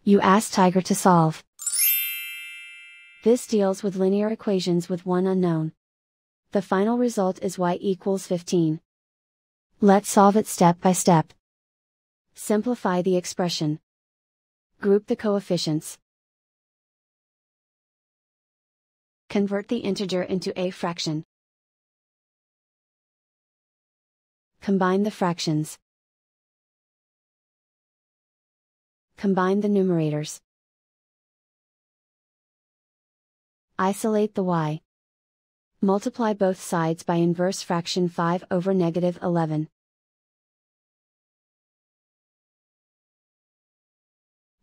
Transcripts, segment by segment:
You ask Tiger to solve. This deals with linear equations with one unknown. The final result is y equals 15. Let's solve it step by step. Simplify the expression. Group the coefficients. Convert the integer into a fraction. Combine the fractions. Combine the numerators. Isolate the y. Multiply both sides by inverse fraction 5 over negative 11.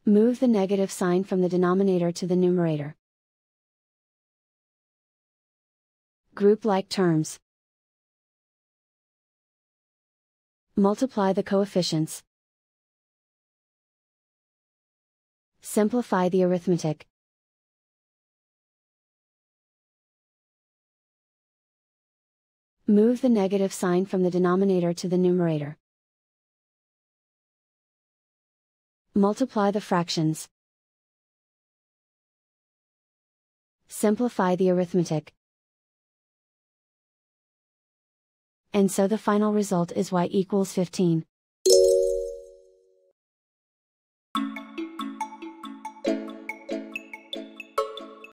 Move the negative sign from the denominator to the numerator. Group like terms. Multiply the coefficients. Simplify the arithmetic. Move the negative sign from the denominator to the numerator. Multiply the fractions. Simplify the arithmetic. And so the final result is y equals 15.